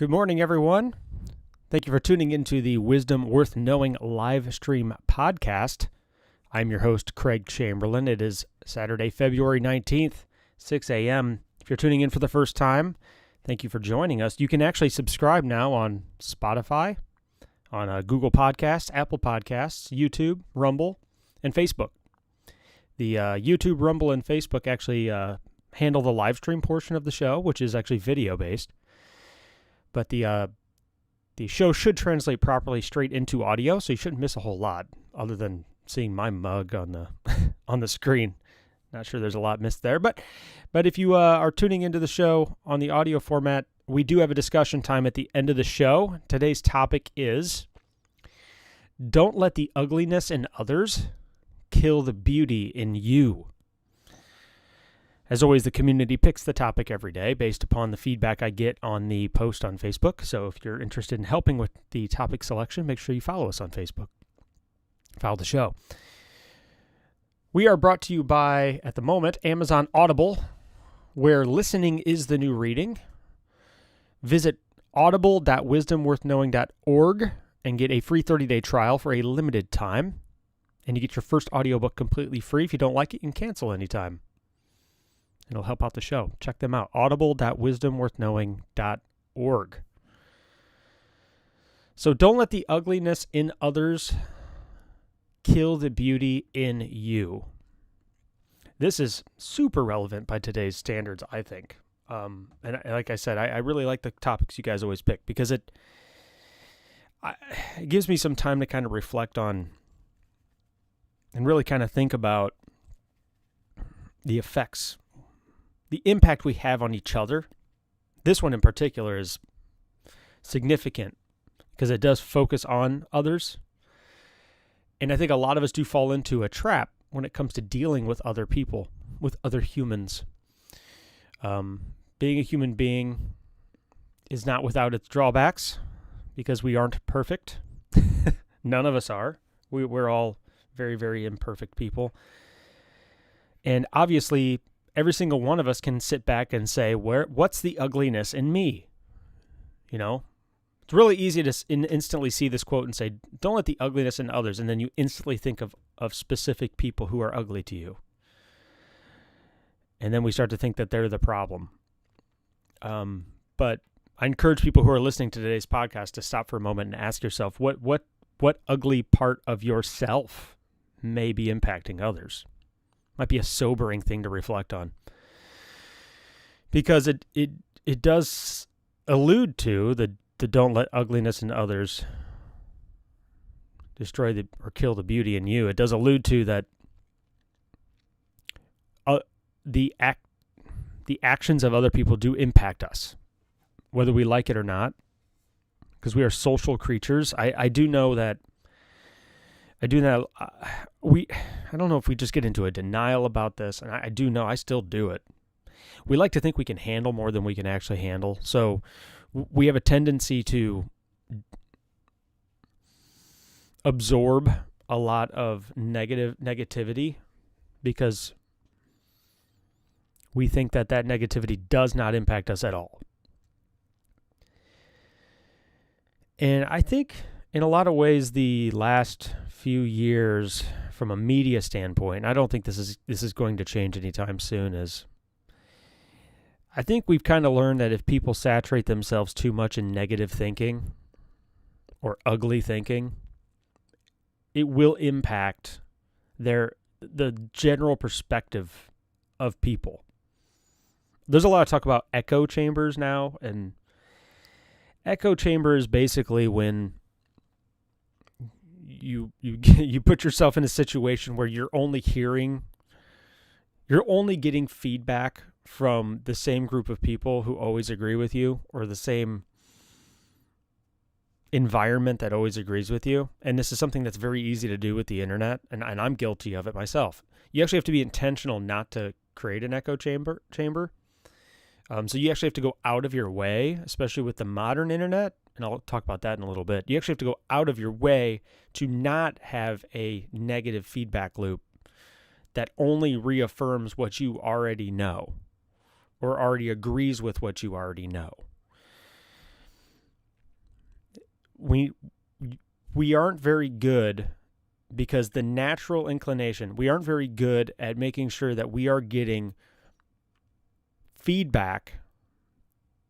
Good morning, everyone. Thank you for tuning into the Wisdom Worth Knowing live stream podcast. I'm your host, Craig Chamberlain. It is Saturday, February 19th, 6 a.m. If you're tuning in for the first time, thank you for joining us. You can actually subscribe now on Spotify, on Google Podcasts, Apple Podcasts, YouTube, Rumble, and Facebook. The YouTube, Rumble, and Facebook actually handle the live stream portion of the show, which is actually video-based. But the show should translate properly straight into audio, so you shouldn't miss a whole lot, other than seeing my mug on the on the screen. Not sure there's a lot missed there, but if you are tuning into the show on the audio format, we do have a discussion time at the end of the show. Today's topic is, don't let the ugliness in others kill the beauty in you. As always, the community picks the topic every day based upon the feedback I get on the post on Facebook. So if you're interested in helping with the topic selection, make sure you follow us on Facebook. Follow the show. We are brought to you by, at the moment, Amazon Audible, where listening is the new reading. Visit audible.wisdomworthknowing.org and get a free 30-day trial for a limited time. And you get your first audiobook completely free. If you don't like it, you can cancel anytime. It'll help out the show. Check them out. audible.wisdomworthknowing.org. So don't let the ugliness in others kill the beauty in you. This is super relevant by today's standards, I think. And like I said, I really like the topics you guys always pick because it gives me some time to kind of reflect on and really kind of think about the effects, the impact we have on each other. This one in particular is significant because it does focus on others. And I think a lot of us do fall into a trap when it comes to dealing with other people, with other humans. Being a human being is not without its drawbacks because we aren't perfect. None of us are. We're all very, very imperfect people. And obviously, every single one of us can sit back and say, what's the ugliness in me? You know, it's really easy to instantly see this quote and say, don't let the ugliness in others. And then you instantly think of specific people who are ugly to you. And then we start to think that they're the problem. But I encourage people who are listening to today's podcast to stop for a moment and ask yourself, what ugly part of yourself may be impacting others? Might be a sobering thing to reflect on, because it does allude to the don't let ugliness in others destroy or kill the beauty in you. It does allude to that the actions of other people do impact us, whether we like it or not, because we are social creatures. I do know that. I don't know if we just get into a denial about this, and I do know I still do it. We like to think we can handle more than we can actually handle. So we have a tendency to absorb a lot of negativity because we think that negativity does not impact us at all. And I think in a lot of ways, the last few years, from a media standpoint, I don't think this is going to change anytime soon. As I think we've kind of learned that if people saturate themselves too much in negative thinking or ugly thinking, it will impact the general perspective of people. There's a lot of talk about echo chambers now, and echo chamber is basically when you put yourself in a situation where you're only getting feedback from the same group of people who always agree with you, or the same environment that always agrees with you. And this is something that's very easy to do with the internet, and I'm guilty of it myself. You actually have to be intentional not to create an echo chamber. So you actually have to go out of your way, especially with the modern internet, and I'll talk about that in a little bit. You actually have to go out of your way to not have a negative feedback loop that only reaffirms what you already know or already agrees with what you already know. we aren't very good, because the natural inclination, we aren't very good at making sure that we are getting feedback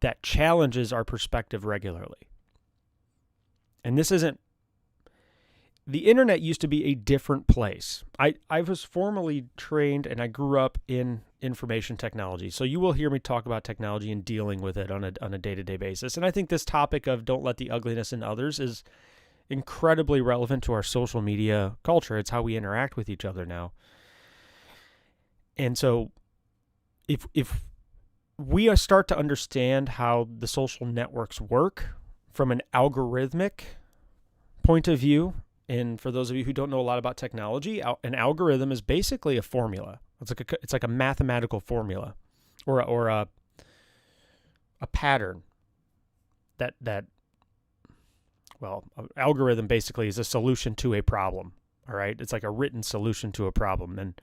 that challenges our perspective regularly. And this isn't, the internet used to be a different place. I was formally trained and I grew up in information technology. So you will hear me talk about technology and dealing with it on a day-to-day basis. And I think this topic of don't let the ugliness in others is incredibly relevant to our social media culture. It's how we interact with each other now. And so if we start to understand how the social networks work from an algorithmic point of view, and for those of you who don't know a lot about technology, an algorithm is basically a formula. It's like a mathematical formula, or a pattern that well, an algorithm basically is a solution to a problem. All right, it's like a written solution to a problem. And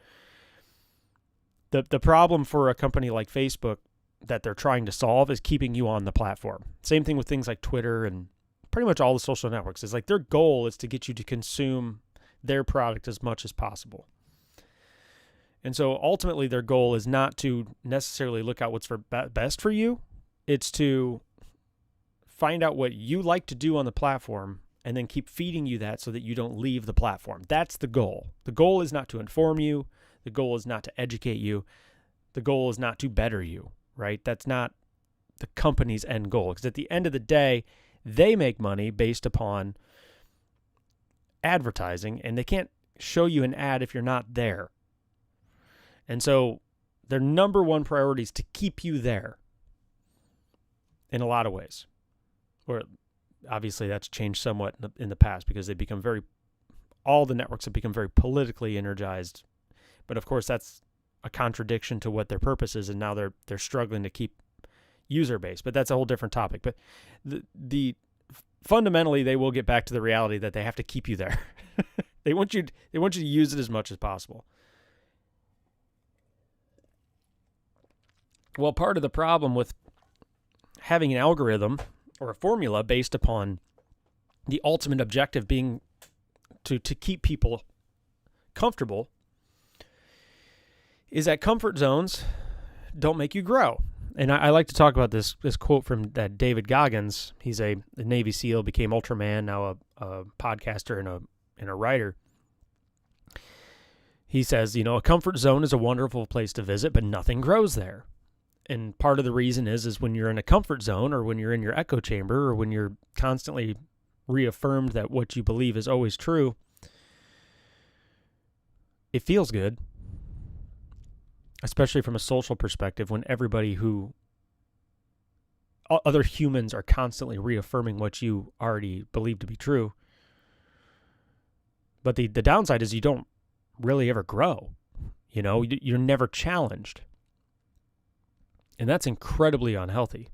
the problem for a company like Facebook that they're trying to solve is keeping you on the platform. Same thing with things like Twitter and pretty much all the social networks. It's like their goal is to get you to consume their product as much as possible. And so ultimately their goal is not to necessarily look out what's best for you. It's to find out what you like to do on the platform and then keep feeding you that so that you don't leave the platform. That's the goal. The goal is not to inform you. The goal is not to educate you. The goal is not to better you, right? That's not the company's end goal, because at the end of the day, they make money based upon advertising, and they can't show you an ad if you're not there. And so their number one priority is to keep you there in a lot of ways. Or obviously that's changed somewhat in the past, because all the networks have become very politically energized. But of course that's a contradiction to what their purpose is, and now they're struggling to keep user base. But that's a whole different topic. But the fundamentally they will get back to the reality that they have to keep you there. They want you to use it as much as possible. Well, part of the problem with having an algorithm or a formula based upon the ultimate objective being to keep people comfortable is that comfort zones don't make you grow. And I like to talk about this quote from David Goggins. He's a Navy SEAL, became Ultraman, now a podcaster and a writer. He says, a comfort zone is a wonderful place to visit, but nothing grows there. And part of the reason is when you're in a comfort zone, or when you're in your echo chamber, or when you're constantly reaffirmed that what you believe is always true, it feels good, especially from a social perspective, when other humans are constantly reaffirming what you already believe to be true. But the downside is you don't really ever grow. You're never challenged. And that's incredibly unhealthy.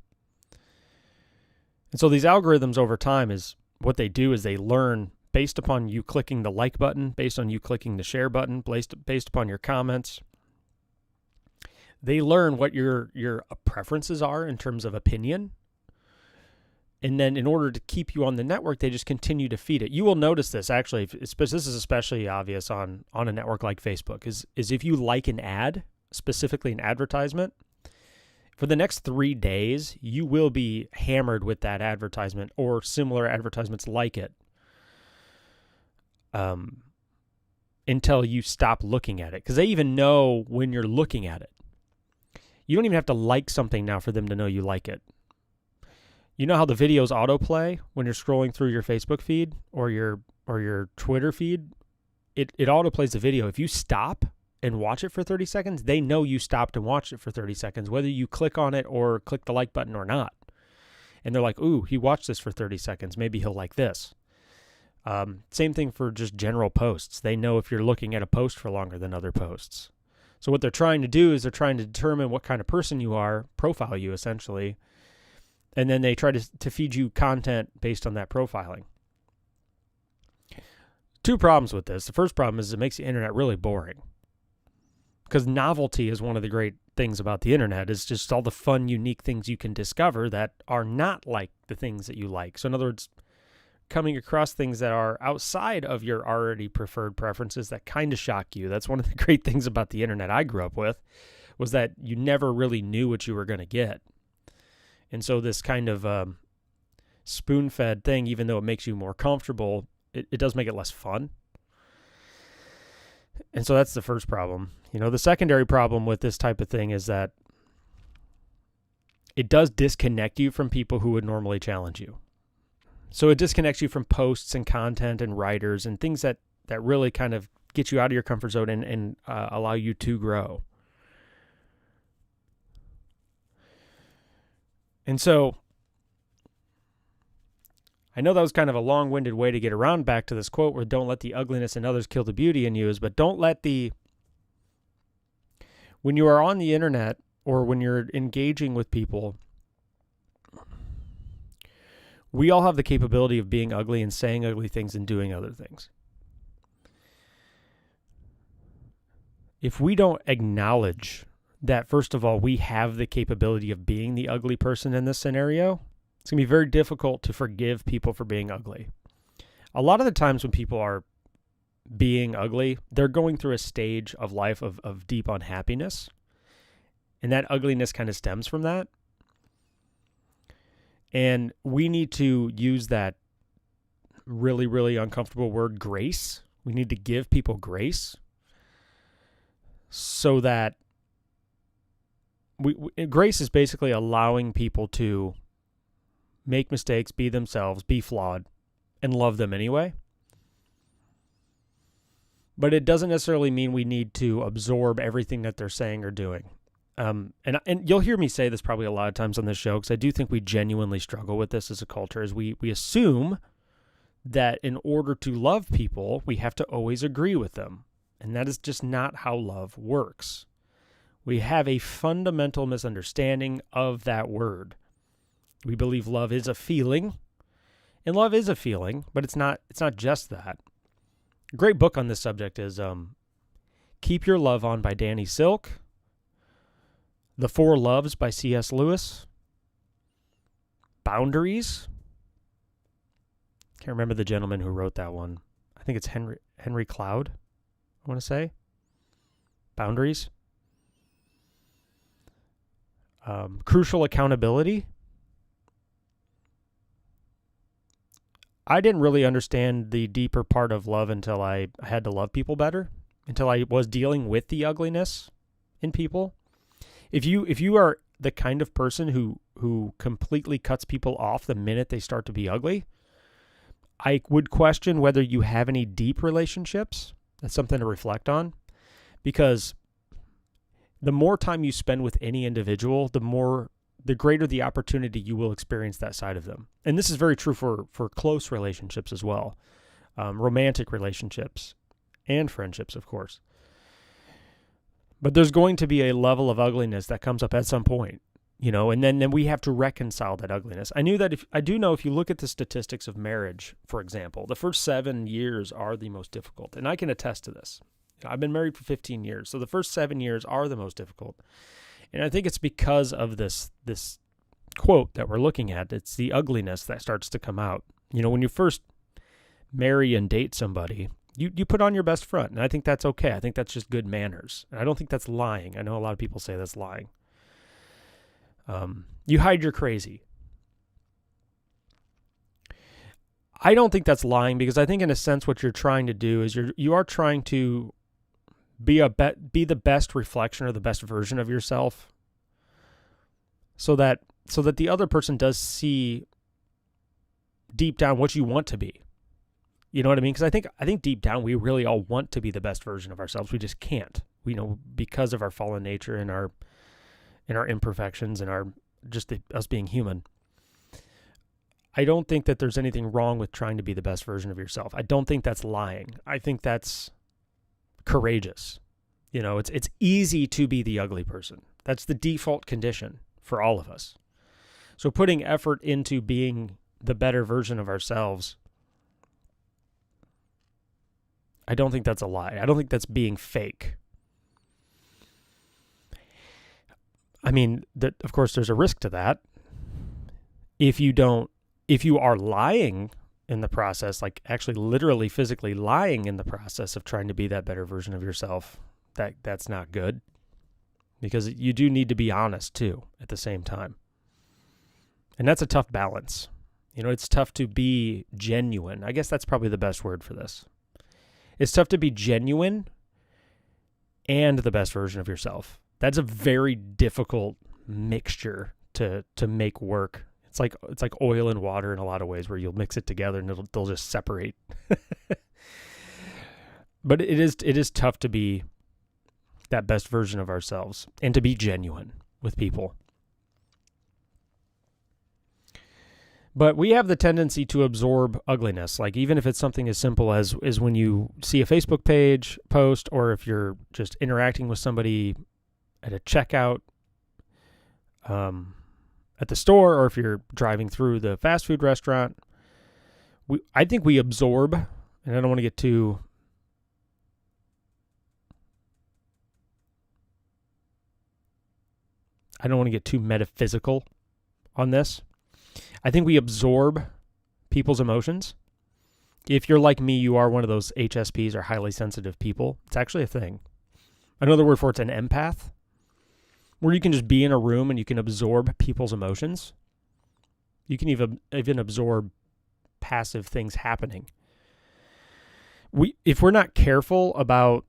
And so these algorithms over time, is what they do is they learn based upon you clicking the like button, based on you clicking the share button, based upon your comments. They learn what your preferences are in terms of opinion. And then in order to keep you on the network, they just continue to feed it. You will notice this, actually, this is especially obvious on a network like Facebook, is if you like an ad, specifically an advertisement, for the next 3 days, you will be hammered with that advertisement or similar advertisements like it until you stop looking at it, because they even know when you're looking at it. You don't even have to like something now for them to know you like it. You know how the videos autoplay when you're scrolling through your Facebook feed or your Twitter feed? It autoplays the video. If you stop and watch it for 30 seconds, they know you stopped and watched it for 30 seconds, whether you click on it or click the like button or not. And they're like, ooh, he watched this for 30 seconds. Maybe he'll like this. Same thing for just general posts. They know if you're looking at a post for longer than other posts. So what they're trying to do is they're trying to determine what kind of person you are, profile you essentially, and then they try to feed you content based on that profiling. Two problems with this. The first problem is it makes the internet really boring, because novelty is one of the great things about the internet, is just all the fun, unique things you can discover that are not like the things that you like. So in other words, coming across things that are outside of your already preferred preferences that kind of shock you. That's one of the great things about the internet I grew up with, was that you never really knew what you were going to get. And so this kind of spoon-fed thing, even though it makes you more comfortable, it does make it less fun. And so that's the first problem. The secondary problem with this type of thing is that it does disconnect you from people who would normally challenge you. So it disconnects you from posts and content and writers and things that really kind of get you out of your comfort zone and allow you to grow. And so I know that was kind of a long-winded way to get around back to this quote where don't let the ugliness in others kill the beauty in you, but don't let when you are on the internet or when you're engaging with people, we all have the capability of being ugly and saying ugly things and doing other things. If we don't acknowledge that, first of all, we have the capability of being the ugly person in this scenario, it's going to be very difficult to forgive people for being ugly. A lot of the times when people are being ugly, they're going through a stage of life of deep unhappiness. And that ugliness kind of stems from that. And we need to use that really, really uncomfortable word, grace. We need to give people grace so that grace is basically allowing people to make mistakes, be themselves, be flawed, and love them anyway. But it doesn't necessarily mean we need to absorb everything that they're saying or doing. And you'll hear me say this probably a lot of times on this show, because I do think we genuinely struggle with this as a culture, is we assume that in order to love people, we have to always agree with them. And that is just not how love works. We have a fundamental misunderstanding of that word. We believe love is a feeling, and love is a feeling, but it's not just that. A great book on this subject is Keep Your Love On by Danny Silk, The Four Loves by C.S. Lewis, Boundaries. Can't remember the gentleman who wrote that one. I think it's Henry Cloud, I want to say. Boundaries. Crucial Accountability. I didn't really understand the deeper part of love until I had to love people better, until I was dealing with the ugliness in people. If you are the kind of person who completely cuts people off the minute they start to be ugly, I would question whether you have any deep relationships. That's something to reflect on, because the more time you spend with any individual, the greater the opportunity you will experience that side of them. And this is very true for close relationships as well, romantic relationships and friendships, of course. But there's going to be a level of ugliness that comes up at some point, and then we have to reconcile that ugliness. I do know if you look at the statistics of marriage, for example, the first 7 years are the most difficult. And I can attest to this. I've been married for 15 years, so the first 7 years are the most difficult. And I think it's because of this quote that we're looking at. It's the ugliness that starts to come out. When you first marry and date somebody, you put on your best front, and I think that's okay. I think that's just good manners. And I don't think that's lying. I know a lot of people say that's lying. You hide your crazy. I don't think that's lying, because I think in a sense what you're trying to do is you are trying to be the best reflection or the best version of yourself, so that the other person does see deep down what you want to be. You know what I mean? Because I think deep down we really all want to be the best version of ourselves. We just can't. Because of our fallen nature and our imperfections and us being human. I don't think that there's anything wrong with trying to be the best version of yourself. I don't think that's lying. I think that's courageous. It's easy to be the ugly person. That's the default condition for all of us. So putting effort into being the better version of ourselves, I don't think that's a lie. I don't think that's being fake. I mean, of course, there's a risk to that. If you are lying in the process, like actually literally physically lying in the process of trying to be that better version of yourself, that's not good, because you do need to be honest too at the same time. And that's a tough balance. It's tough to be genuine. I guess that's probably the best word for this. It's tough to be genuine and the best version of yourself. That's a very difficult mixture to make work. It's like oil and water in a lot of ways, where you'll mix it together and they'll just separate. But it is tough to be that best version of ourselves and to be genuine with people. But we have the tendency to absorb ugliness. Like, even if it's something as simple as when you see a Facebook page post, or if you're just interacting with somebody at a checkout at the store, or if you're driving through the fast food restaurant, I think we absorb, and I don't want to get too metaphysical on this. I think we absorb people's emotions. If you're like me, you are one of those HSPs, or highly sensitive people. It's actually a thing. Another word for it's an empath, where you can just be in a room and you can absorb people's emotions. You can even absorb passive things happening. If we're not careful about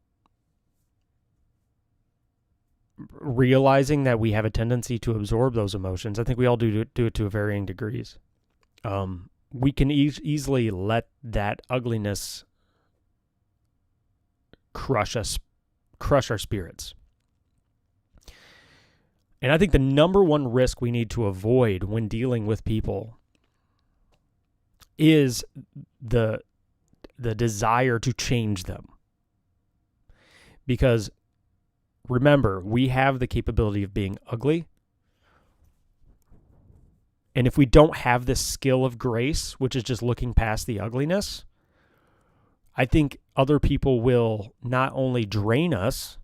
realizing that we have a tendency to absorb those emotions, I think we all do it to varying degrees. We can easily let that ugliness crush our spirits. And I think the number one risk we need to avoid when dealing with people is the desire to change them. Because remember, we have the capability of being ugly. And if we don't have this skill of grace, which is just looking past the ugliness, I think other people will not only drain us,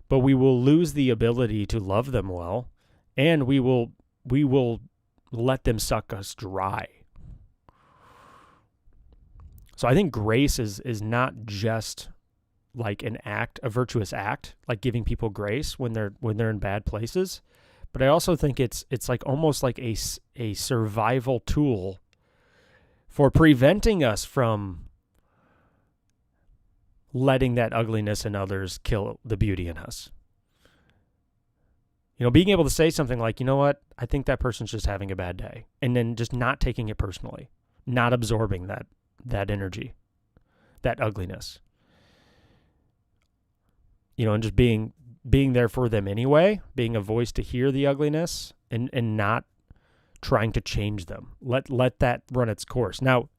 but we will lose the ability to love them well, and we will let them suck us dry. So I think grace is not just like an act, a virtuous act, like giving people grace when they're in bad places, but I also think it's like almost like a survival tool for preventing us from letting that ugliness in others kill the beauty in us. Being able to say something like, you know what, I think that person's just having a bad day, and then just not taking it personally, not absorbing that energy, that ugliness. And just being there for them anyway, being a voice to hear the ugliness, and not trying to change them. Let that run its course. Now,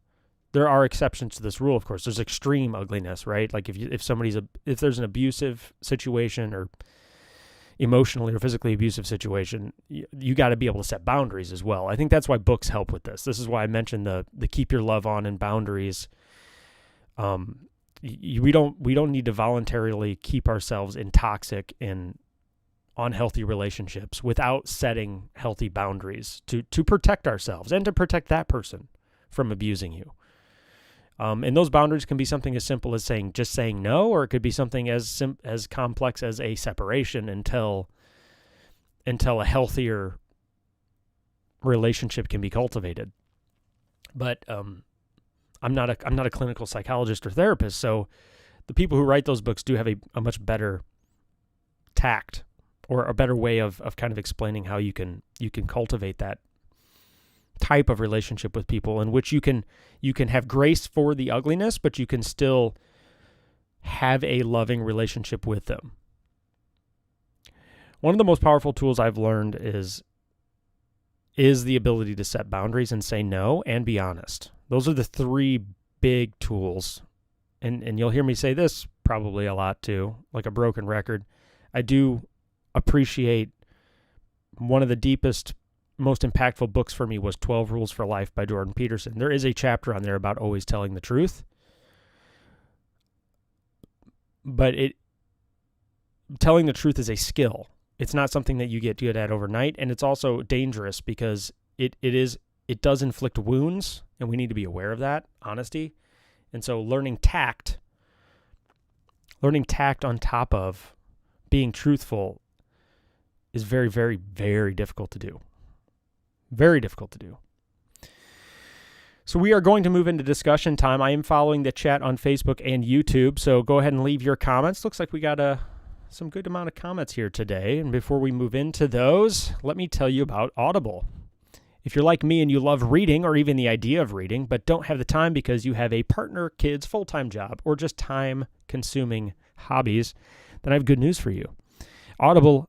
there are exceptions to this rule, of course. There's extreme ugliness, right? Like if there's an abusive situation, or emotionally or physically abusive situation, you got to be able to set boundaries as well. I think that's why books help with this. This is why I mentioned the keep your love on and boundaries. We don't need to voluntarily keep ourselves in toxic and unhealthy relationships without setting healthy boundaries to protect ourselves and to protect that person from abusing you. And those boundaries can be something as simple as saying no, or it could be something as complex as a separation until a healthier relationship can be cultivated. But I'm not a clinical psychologist or therapist, so the people who write those books do have a much better tact, or a better way of kind of explaining how you can cultivate that type of relationship with people, in which you can have grace for the ugliness, but you can still have a loving relationship with them. One of the most powerful tools I've learned is the ability to set boundaries and say no and be honest. Those are the three big tools. And you'll hear me say this probably a lot too, like a broken record. I do appreciate one of the deepest, most impactful books for me was 12 Rules for Life by Jordan Peterson. There is a chapter on there about always telling the truth. But telling the truth is a skill. It's not something that you get good at overnight, and it's also dangerous because it does inflict wounds and we need to be aware of that, honesty. And so learning tact on top of being truthful is very, very, very difficult to do. Very difficult to do. So we are going to move into discussion time. I am following the chat on Facebook and YouTube, so go ahead and leave your comments. Looks like we got some good amount of comments here today. And before we move into those, let me tell you about Audible. If you're like me and you love reading or even the idea of reading, but don't have the time because you have a partner, kids, full-time job, or just time-consuming hobbies, then I have good news for you. With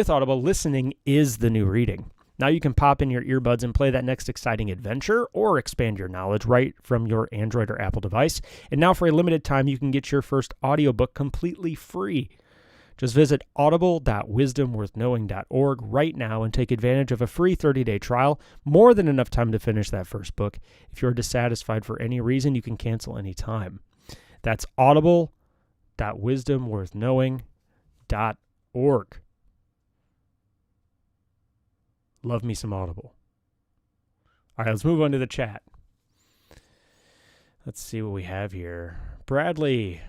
Audible, listening is the new reading. Now you can pop in your earbuds and play that next exciting adventure or expand your knowledge right from your Android or Apple device. And now for a limited time, you can get your first audiobook completely free. Just visit audible.wisdomworthknowing.org right now and take advantage of a free 30-day trial. More than enough time to finish that first book. If you're dissatisfied for any reason, you can cancel anytime. That's audible.wisdomworthknowing.org. Love me some Audible. All right, let's move on to the chat. Let's see what we have here. Bradley.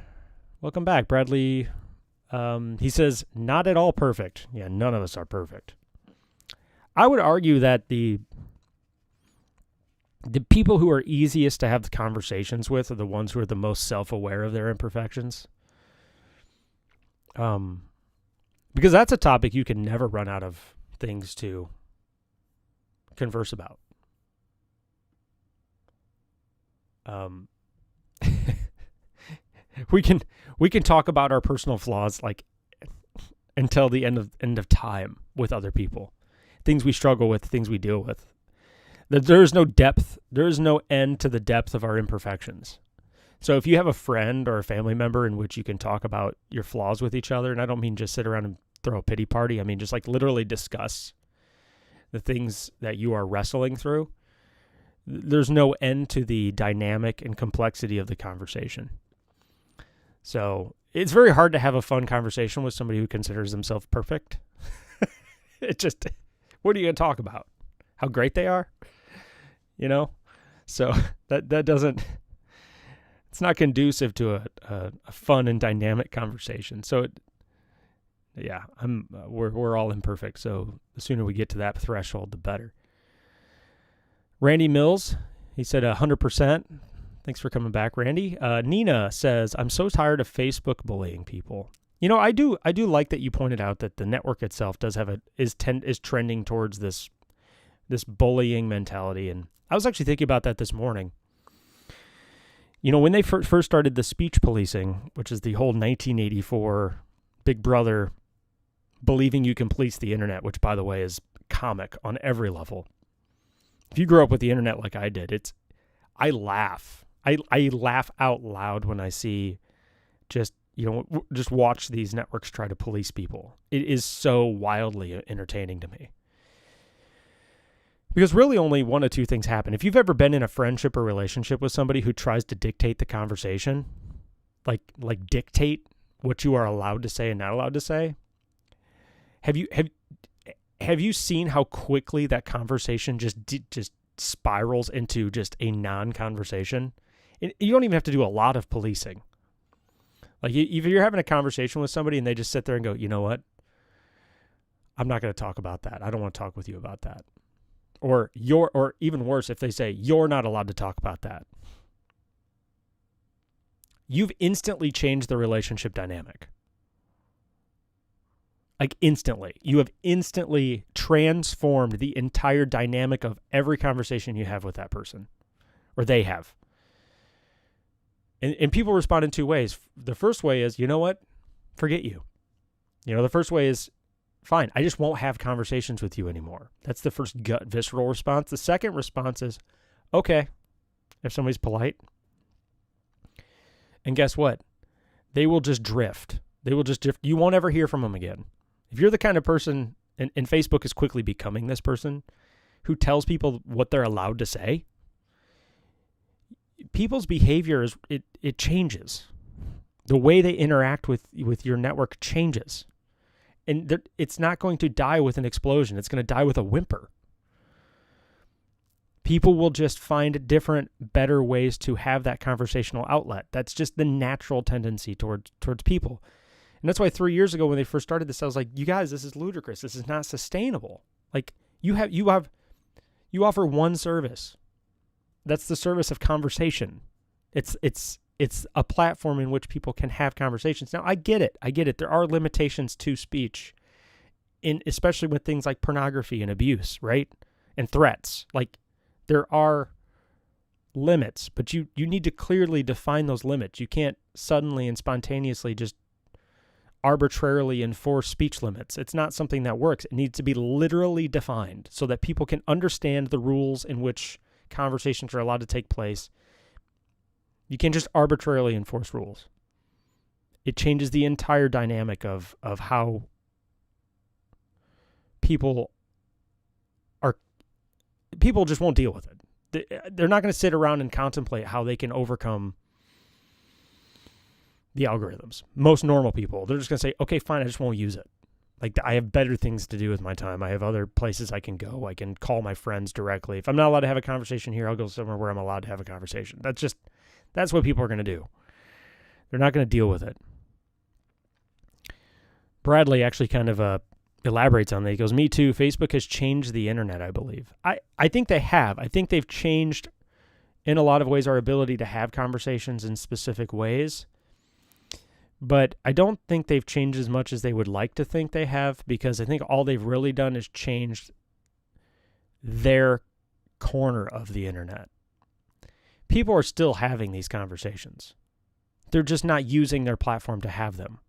Welcome back, Bradley. He says, not at all perfect. Yeah, none of us are perfect. I would argue that the people who are easiest to have the conversations with are the ones who are the most self-aware of their imperfections. Because that's a topic you can never run out of things to converse about. We can talk about our personal flaws like until the end of time with other people. Things we struggle with, things we deal with. There is no depth. There is no end to the depth of our imperfections. So if you have a friend or a family member in which you can talk about your flaws with each other, and I don't mean just sit around and throw a pity party. I mean just like literally discuss the things that you are wrestling through. There's no end to the dynamic and complexity of the conversation. So it's very hard to have a fun conversation with somebody who considers themselves perfect. It just, what are you going to talk about? How great they are? You know? So that doesn't, it's not conducive to a fun and dynamic conversation. So we're all imperfect. So the sooner we get to that threshold, the better. Randy Mills, he said 100%. Thanks for coming back, Randy. Nina says, I'm so tired of Facebook bullying people. You know, I do like that you pointed out that the network itself does have is trending towards this bullying mentality. And I was actually thinking about that this morning. You know, when they first started the speech policing, which is the whole 1984 Big Brother believing you can police the internet, which, by the way, is comic on every level. If you grew up with the internet like I did, I laugh. I laugh out loud when I see just watch these networks try to police people. It is so wildly entertaining to me. Because really only one of two things happen. If you've ever been in a friendship or relationship with somebody who tries to dictate the conversation, like dictate what you are allowed to say and not allowed to say, have you seen how quickly that conversation just spirals into just a non-conversation? You don't even have to do a lot of policing. Like if you're having a conversation with somebody and they just sit there and go, you know what? I'm not going to talk about that. I don't want to talk with you about that. Or even worse, if they say, you're not allowed to talk about that. You've instantly changed the relationship dynamic. Like instantly. You have instantly transformed the entire dynamic of every conversation you have with that person. Or they have. And people respond in two ways. The first way is, you know what? Forget you. The first way is, fine, I just won't have conversations with you anymore. That's the first gut visceral response. The second response is, okay, if somebody's polite. And guess what? They will just drift. You won't ever hear from them again. If you're the kind of person, and Facebook is quickly becoming this person, who tells people what they're allowed to say, people's behavior it changes. The way they interact with your network changes. And it's not going to die with an explosion. It's going to die with a whimper. People will just find different, better ways to have that conversational outlet. That's just the natural tendency towards people. And that's why 3 years ago when they first started this, I was like, you guys, this is ludicrous. This is not sustainable. Like you offer one service. That's the service of conversation. It's a platform in which people can have conversations. Now, I get it. There are limitations to speech, especially with things like pornography and abuse, right? And threats. Like, there are limits, but you need to clearly define those limits. You can't suddenly and spontaneously just arbitrarily enforce speech limits. It's not something that works. It needs to be literally defined so that people can understand the rules in which conversations are allowed to take place. You can't just arbitrarily enforce rules. It changes the entire dynamic of how people just won't deal with it. They're not going to sit around and contemplate how they can overcome the algorithms. Most normal people, they're just going to say, okay, fine, I just won't use it. Like, I have better things to do with my time. I have other places I can go. I can call my friends directly. If I'm not allowed to have a conversation here, I'll go somewhere where I'm allowed to have a conversation. That's what people are going to do. They're not going to deal with it. Bradley actually kind of elaborates on that. He goes, me too. Facebook has changed the internet, I believe. I think they have. I think they've changed, in a lot of ways, our ability to have conversations in specific ways. But I don't think they've changed as much as they would like to think they have, because I think all they've really done is changed their corner of the internet. People are still having these conversations. They're just not using their platform to have them.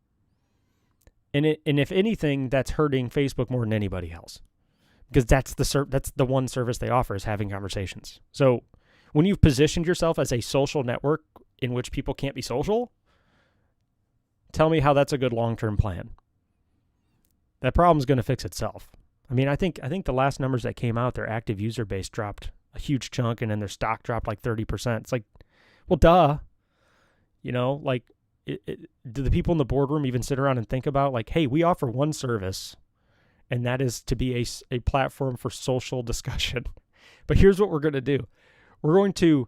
And if anything, that's hurting Facebook more than anybody else, because that's the one service they offer, is having conversations. So when you've positioned yourself as a social network in which people can't be social, tell me how that's a good long-term plan. That problem's going to fix itself. I mean, I think the last numbers that came out, their active user base dropped a huge chunk, and then their stock dropped like 30%. It's like, well, duh. You know, like, do the people in the boardroom even sit around and think about, like, hey, we offer one service, and that is to be a platform for social discussion. But here's what we're going to do. We're going to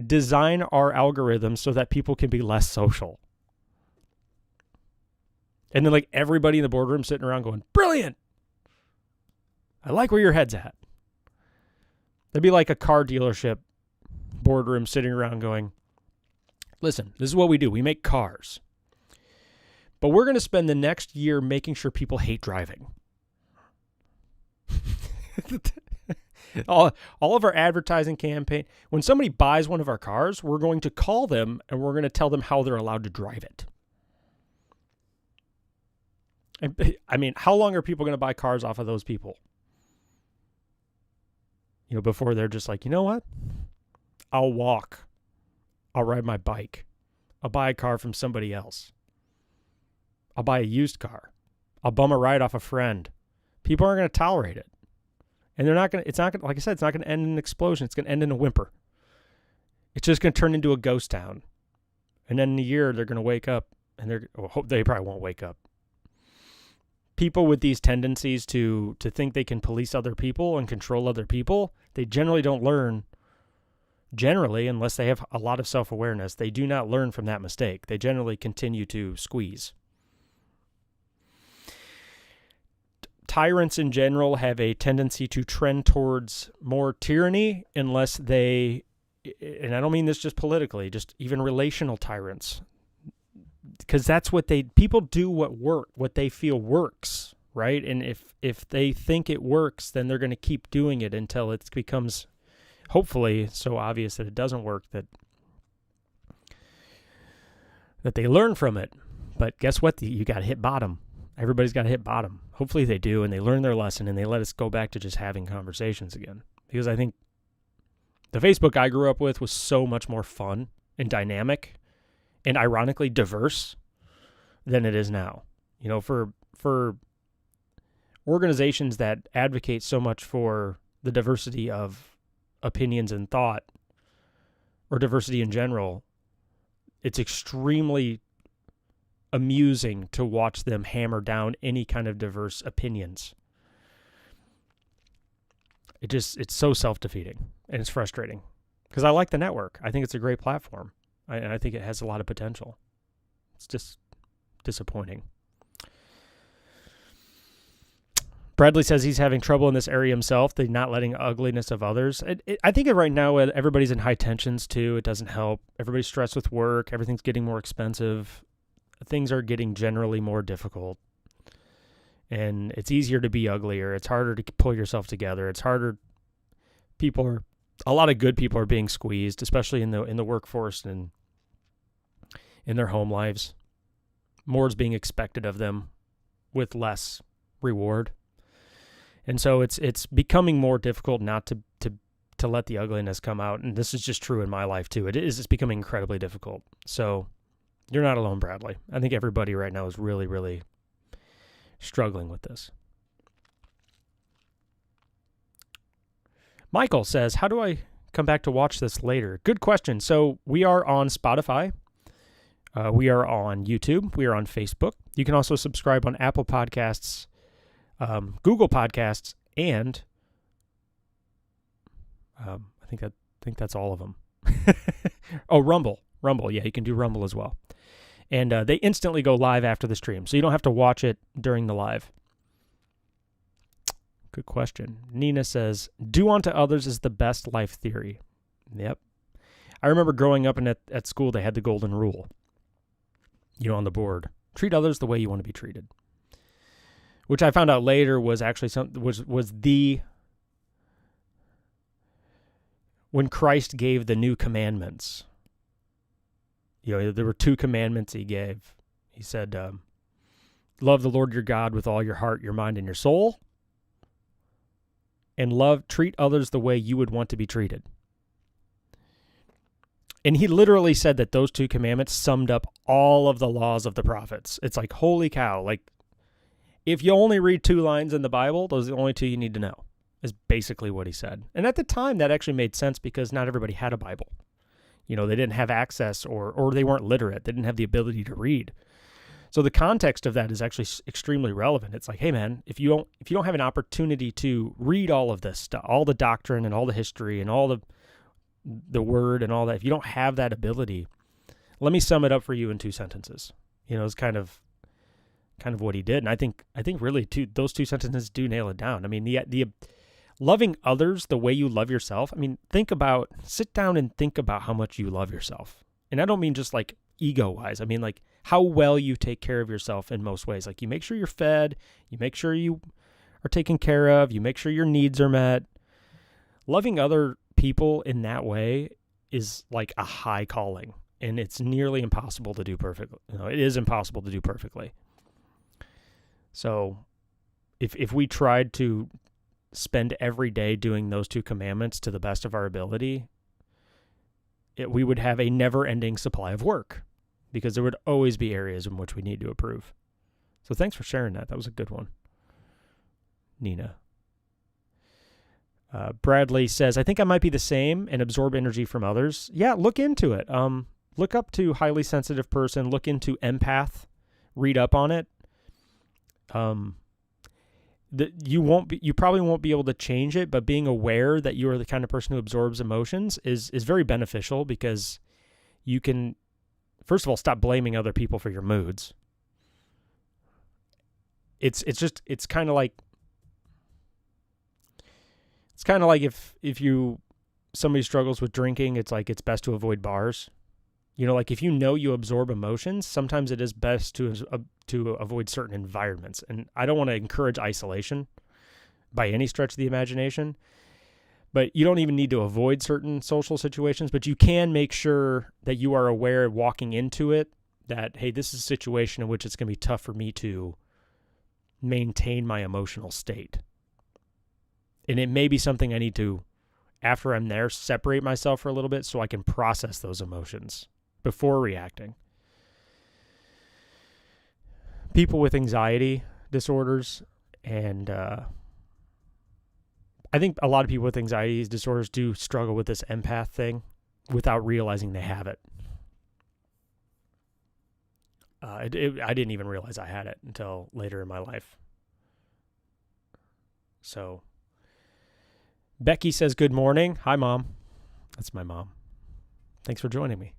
design our algorithms so that people can be less social. And then, like, everybody in the boardroom sitting around going, brilliant. I like where your head's at. That'd be like a car dealership boardroom sitting around going, listen, this is what we do. We make cars. But we're going to spend the next year making sure people hate driving. All of our advertising campaign, when somebody buys one of our cars, we're going to call them and we're going to tell them how they're allowed to drive it. I mean, how long are people going to buy cars off of those people? You know, before they're just like, you know what? I'll walk. I'll ride my bike. I'll buy a car from somebody else. I'll buy a used car. I'll bum a ride off a friend. People aren't going to tolerate it. And it's not going to, like I said, it's not going to end in an explosion. It's going to end in a whimper. It's just going to turn into a ghost town. And then in a year, they're going to wake up, and they probably won't wake up. People with these tendencies to think they can police other people and control other people, they generally don't learn. Generally, unless they have a lot of self-awareness, they do not learn from that mistake. They generally continue to squeeze. Tyrants in general have a tendency to trend towards more tyranny unless they, and I don't mean this just politically, just even relational tyrants. Because that's what people do what they feel works, right? And if they think it works, then they're going to keep doing it until it becomes, hopefully, so obvious that it doesn't work, that they learn from it. But guess what? You got to hit bottom. Everybody's got to hit bottom. Hopefully they do, and they learn their lesson, and they let us go back to just having conversations again. Because I think the Facebook I grew up with was so much more fun and dynamic and ironically diverse than it is now. You know, for organizations that advocate so much for the diversity of opinions and thought, or diversity in general, it's extremely amusing to watch them hammer down any kind of diverse opinions. It's so self-defeating. And it's frustrating because I like the network. I think it's a great platform. And I think it has a lot of potential. It's just disappointing. Bradley says he's having trouble in this area himself, the not letting ugliness of others. I think right now everybody's in high tensions too. It doesn't help. Everybody's stressed with work. Everything's getting more expensive. Things are getting generally more difficult. And it's easier to be uglier. It's harder to pull yourself together. It's harder. A lot of good people are being squeezed, especially in the workforce and in their home lives. More is being expected of them with less reward. And so it's becoming more difficult not to let the ugliness come out. And this is just true in my life too. It's becoming incredibly difficult. So you're not alone, Bradley. I think everybody right now is really, really struggling with this. Michael says, how do I come back to watch this later? Good question. So we are on Spotify. We are on YouTube. We are on Facebook. You can also subscribe on Apple Podcasts, Google Podcasts, and I think that's all of them. Oh, Rumble. Yeah, you can do Rumble as well. And they instantly go live after the stream, so you don't have to watch it during the live. Good question. Nina says, do unto others is the best life theory. Yep. I remember growing up and at school, they had the golden rule, on the board. Treat others the way you want to be treated. Which I found out later was actually when Christ gave the new commandments. There were 2 commandments he gave. He said, love the Lord your God with all your heart, your mind, and your soul. And treat others the way you would want to be treated. And he literally said that those 2 commandments summed up all of the laws of the prophets. It's like, holy cow. Like, if you only read 2 lines in the Bible, those are the only 2 you need to know, is basically what he said. And at the time, that actually made sense because not everybody had a Bible. They didn't have access or they weren't literate. They didn't have the ability to read. So the context of that is actually extremely relevant. It's like, hey man, if you don't have an opportunity to read all of this stuff, all the doctrine and all the history and all the word and all that, if you don't have that ability, let me sum it up for you in 2 sentences. It's kind of what he did. And I think really those 2 sentences do nail it down. I mean, the loving others the way you love yourself. I mean, sit down and think about how much you love yourself. And I don't mean just like ego-wise. I mean like how well you take care of yourself in most ways. Like you make sure you're fed, you make sure you are taken care of, you make sure your needs are met. Loving other people in that way is like a high calling, and it's nearly impossible to do perfectly. It is impossible to do perfectly. So if we tried to spend every day doing those 2 commandments to the best of our ability, we would have a never-ending supply of work because there would always be areas in which we need to improve. So thanks for sharing that. That was a good one, Nina. Bradley says, I think I might be the same and absorb energy from others. Yeah, look into it. Look up to highly sensitive person. Look into empath. Read up on it. You probably won't be able to change it, but being aware that you are the kind of person who absorbs emotions is very beneficial because you can, first of all, stop blaming other people for your moods. It's kind of like if somebody struggles with drinking, it's like it's best to avoid bars. Like if you absorb emotions, sometimes it is best to avoid certain environments. And I don't want to encourage isolation by any stretch of the imagination, but you don't even need to avoid certain social situations, but you can make sure that you are aware walking into it that, hey, this is a situation in which it's going to be tough for me to maintain my emotional state. And it may be something I need to, after I'm there, separate myself for a little bit so I can process those emotions before reacting. People with anxiety disorders, and I think a lot of people with anxiety disorders do struggle with this empath thing without realizing they have it. I didn't even realize I had it until later in my life. So Becky says, good morning. Hi, Mom. That's my mom. Thanks for joining me.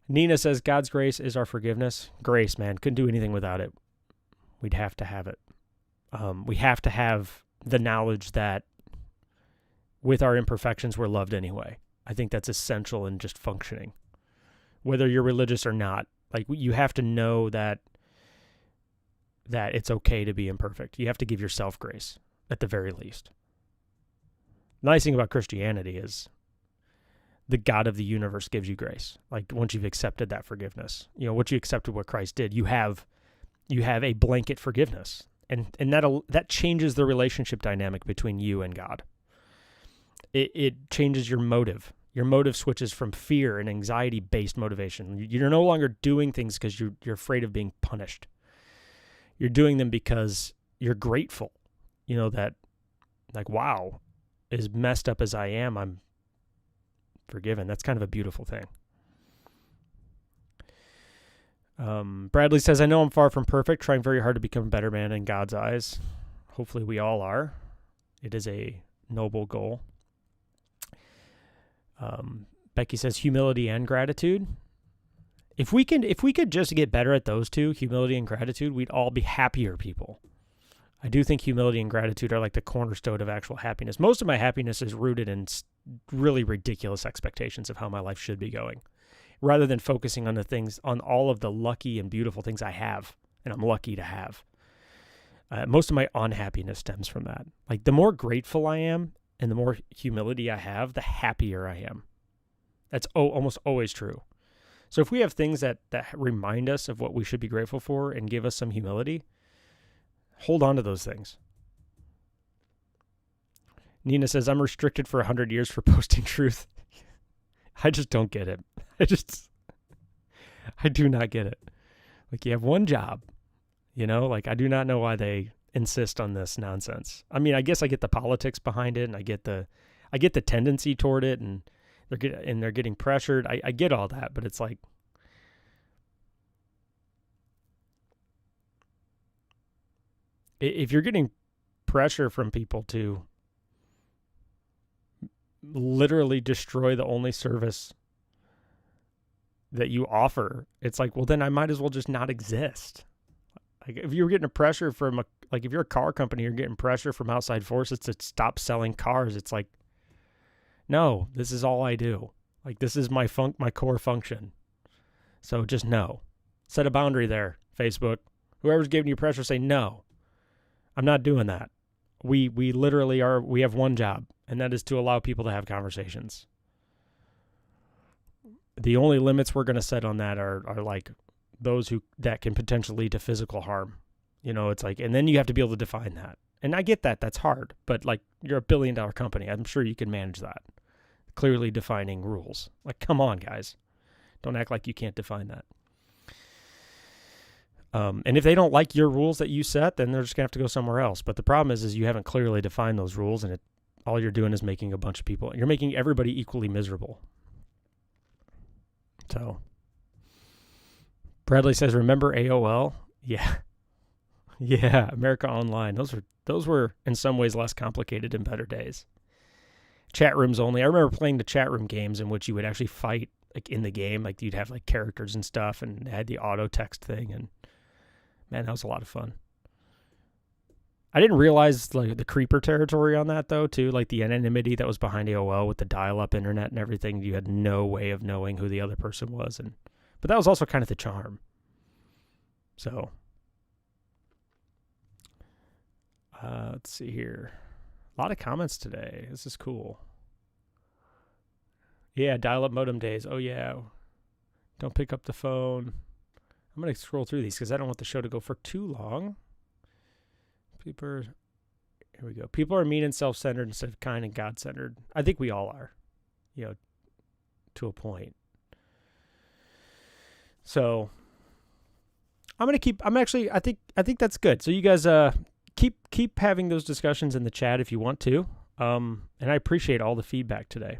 Nina says, God's grace is our forgiveness. Grace, man. Couldn't do anything without it. We'd have to have it. We have to have the knowledge that with our imperfections, we're loved anyway. I think that's essential in just functioning. Whether you're religious or not, like, you have to know that it's okay to be imperfect. You have to give yourself grace, at the very least. The nice thing about Christianity is the God of the universe gives you grace. Like, once you've accepted that forgiveness, once you accepted what Christ did, you have a blanket forgiveness. And that changes the relationship dynamic between you and God. It changes your motive. Your motive switches from fear and anxiety-based motivation. You're no longer doing things because you're afraid of being punished. You're doing them because you're grateful. That, like, wow, as messed up as I am, I'm forgiven. That's kind of a beautiful thing. Bradley says, I know I'm far from perfect, trying very hard to become a better man in God's eyes. Hopefully we all are. It is a noble goal. Becky says, humility and gratitude. If we could just get better at those two, humility and gratitude, we'd all be happier people. I do think humility and gratitude are like the cornerstone of actual happiness. Most of my happiness is rooted in really ridiculous expectations of how my life should be going, rather than focusing on all of the lucky and beautiful things I have, and I'm lucky to have. Most of my unhappiness stems from that. Like, the more grateful I am and the more humility I have, the happier I am. That's almost always true. So if we have things that remind us of what we should be grateful for and give us some humility, hold on to those things. Nina says, I'm restricted for 100 years for posting truth. I just don't get it. I do not get it. Like, you have one job, like, I do not know why they insist on this nonsense. I mean, I guess I get the politics behind it, and I get the tendency toward it, and they're getting pressured. I get all that, but it's like, if you're getting pressure from people to literally destroy the only service that you offer, it's like, well, then I might as well just not exist. Like, if you're getting a pressure from if you're a car company, you're getting pressure from outside forces to stop selling cars. It's like, no, this is all I do. Like, this is my core function. So just no. Set a boundary there, Facebook. Whoever's giving you pressure, say, no, I'm not doing that. We literally we have one job, and that is to allow people to have conversations. The only limits we're going to set on that are like those that can potentially lead to physical harm. It's like, and then you have to be able to define that. And I get that that's hard, but like, you're $1 billion company. I'm sure you can manage that. Clearly defining rules. Like, come on, guys. Don't act like you can't define that. And if they don't like your rules that you set, then they're just gonna have to go somewhere else. But the problem is you haven't clearly defined those rules, and all you're doing is making a bunch of people, you're making everybody equally miserable. So, Bradley says, remember AOL? Yeah. Yeah, America Online. Those were in some ways less complicated in better days. Chat rooms only. I remember playing the chat room games in which you would actually fight, like, in the game. Like, you'd have like characters and stuff, and it had the auto text thing, and man, that was a lot of fun. I didn't realize like the creeper territory on that though, too, like the anonymity that was behind AOL with the dial-up internet and everything. You had no way of knowing who the other person was, but that was also kind of the charm. So, let's see here. A lot of comments today. This is cool. Yeah, dial-up modem days. Oh yeah. Don't pick up the phone. I'm going to scroll through these because I don't want the show to go for too long. Here we go. People are mean and self-centered instead of kind and God-centered. I think we all are, to a point. So I think that's good. So you guys, keep having those discussions in the chat if you want to. And I appreciate all the feedback today.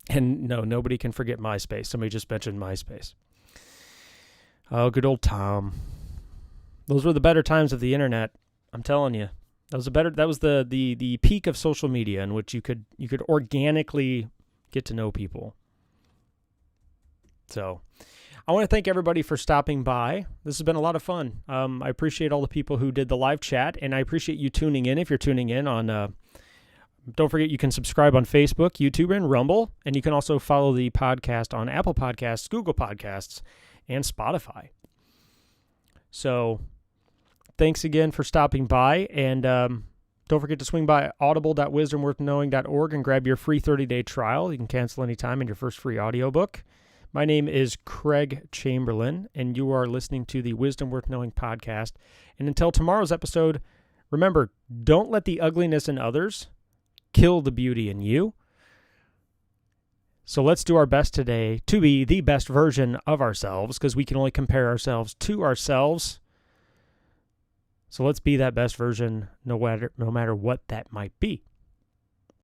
And no, nobody can forget MySpace. Somebody just mentioned MySpace. Oh, good old Tom. Those were the better times of the internet. I'm telling you. That was the peak of social media in which you could organically get to know people. So I want to thank everybody for stopping by. This has been a lot of fun. I appreciate all the people who did the live chat, and I appreciate you tuning in. If you're tuning in on, don't forget you can subscribe on Facebook, YouTube, and Rumble, and you can also follow the podcast on Apple Podcasts, Google Podcasts, and Spotify. So thanks again for stopping by, and don't forget to swing by audible.wisdomworthknowing.org and grab your free 30-day trial. You can cancel anytime in your first free audiobook. My name is Craig Chamberlain, and you are listening to the Wisdom Worth Knowing podcast. And until tomorrow's episode, remember, don't let the ugliness in others kill the beauty in you. So let's do our best today to be the best version of ourselves, because we can only compare ourselves to ourselves. So let's be that best version no matter what that might be.